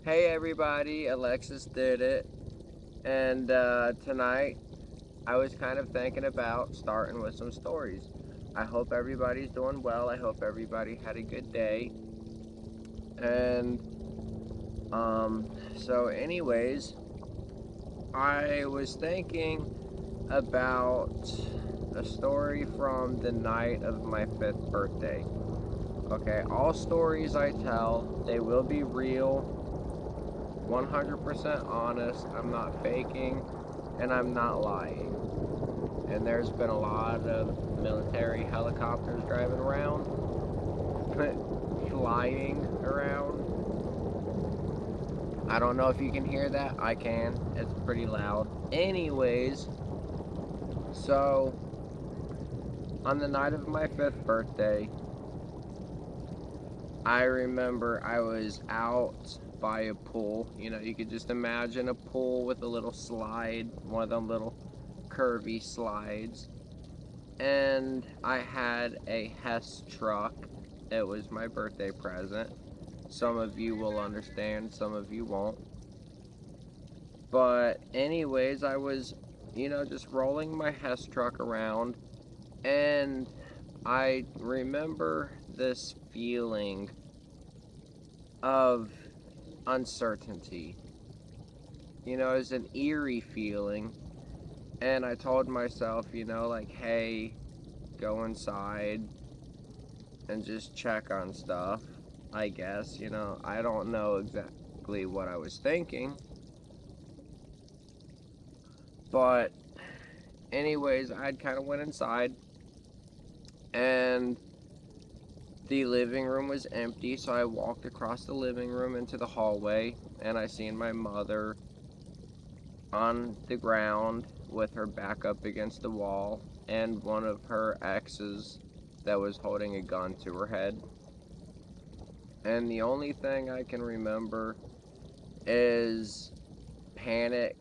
Hey everybody, Alexis did it. And tonight I was kind of thinking about starting with some stories. I hope everybody's doing well. I hope everybody had a good day. And anyways, I was thinking about a story from the night of my 5th birthday. Okay, all stories I tell, they will be real, 100% honest. I'm not faking and I'm not lying. And there's been a lot of military helicopters driving around, flying around. I don't know if you can hear that. I can. It's pretty loud. Anyways, so on the night of my 5th birthday, I remember I was out by a pool. You know, you could just imagine a pool with a little slide, one of them little curvy slides. And I had a Hess truck. It was my birthday present. Some of you will understand, some of you won't. But anyways, I was, just rolling my Hess truck around, and I remember this feeling of uncertainty. You know, it's an eerie feeling. And I told myself, like, hey, go inside and just check on stuff, I guess. I don't know exactly what I was thinking. But, anyways, I kind of went inside, and the living room was empty, so I walked across the living room into the hallway, and I seen my mother on the ground with her back up against the wall, and one of her exes that was holding a gun to her head. And the only thing I can remember is panic,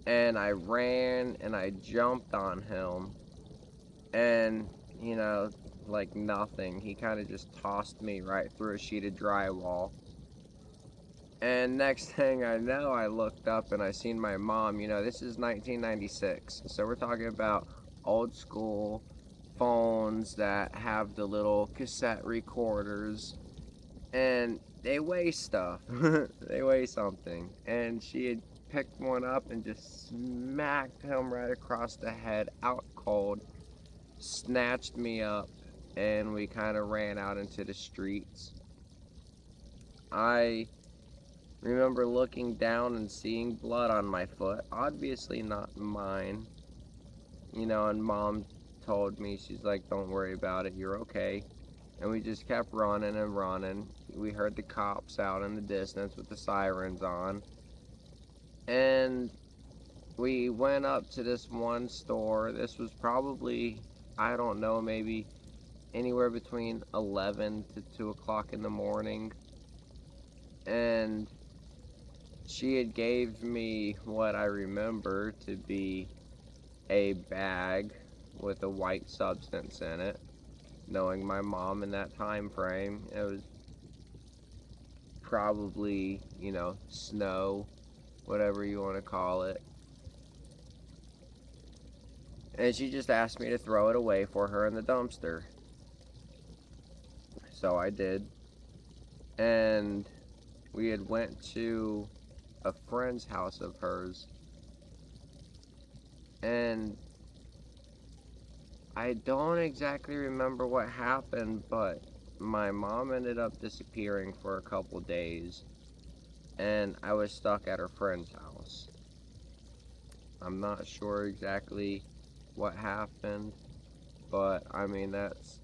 and I ran and I jumped on him, and like nothing, he kind of just tossed me right through a sheet of drywall. And next thing I know, I looked up and I seen my mom. This is 1996, so we're talking about old school phones that have the little cassette recorders, and they weigh stuff. They weigh something. And she had picked one up and just smacked him right across the head, out cold, snatched me up, and we kind of ran out into the streets. I remember looking down and seeing blood on my foot, obviously not mine. And mom told me, she's like, don't worry about it, you're okay. And we just kept running and running. We heard the cops out in the distance with the sirens on. And we went up to this one store. This was probably, I don't know, maybe anywhere between 11 to 2 o'clock in the morning. And she had gave me what I remember to be a bag with a white substance in it. Knowing my mom in that time frame, it was probably, snow, whatever you want to call it. And she just asked me to throw it away for her in the dumpster. So I did. And we had went to a friend's house of hers, and I don't exactly remember what happened, but my mom ended up disappearing for a couple days, and I was stuck at her friend's house. I'm not sure exactly what happened, but I mean, that's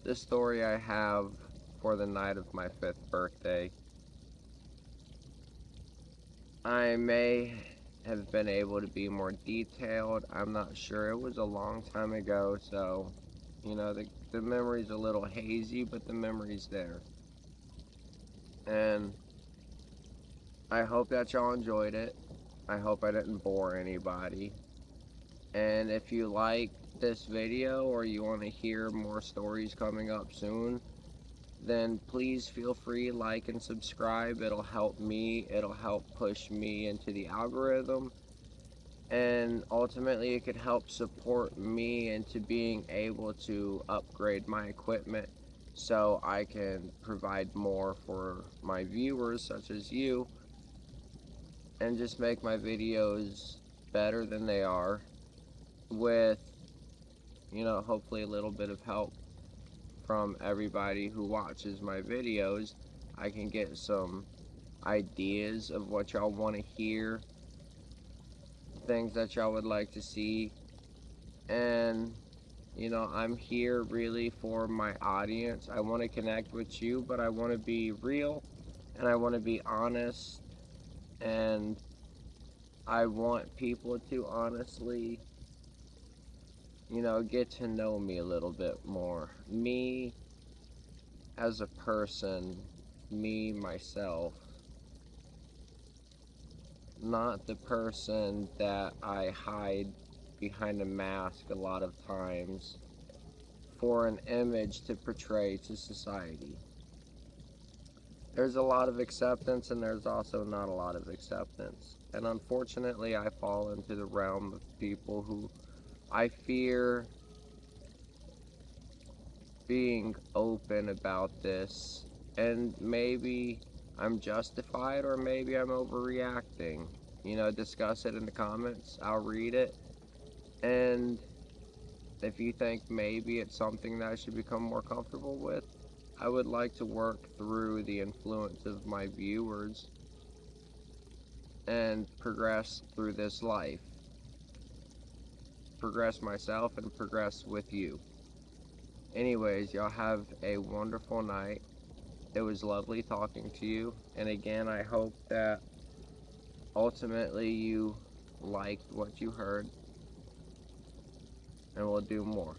the story I have for the night of my 5th birthday. I may have been able to be more detailed. I'm not sure. It was a long time ago, so the memory's a little hazy, but the memory's there. And I hope that y'all enjoyed it. I hope I didn't bore anybody. And if you like this video or you want to hear more stories coming up soon, then please feel free, like and subscribe. It'll help me, it'll help push me into the algorithm, and ultimately it could help support me into being able to upgrade my equipment so I can provide more for my viewers such as you, and just make my videos better than they are with, hopefully a little bit of help from everybody who watches my videos. I can get some ideas of what y'all want to hear, things that y'all would like to see, and I'm here really for my audience. I want to connect with you, but I want to be real and I want to be honest, and I want people to honestly, get to know me a little bit more. Me as a person, me, myself, not the person that I hide behind a mask a lot of times for an image to portray to society. There's a lot of acceptance and there's also not a lot of acceptance. And unfortunately, I fall into the realm of people who I fear being open about this, and maybe I'm justified or maybe I'm overreacting. Discuss it in the comments. I'll read it. And if you think maybe it's something that I should become more comfortable with, I would like to work through the influence of my viewers and progress through this life. Progress myself and progress with you. Anyways, y'all have a wonderful night. It was lovely talking to you. And again, I hope that ultimately you liked what you heard, and we'll do more.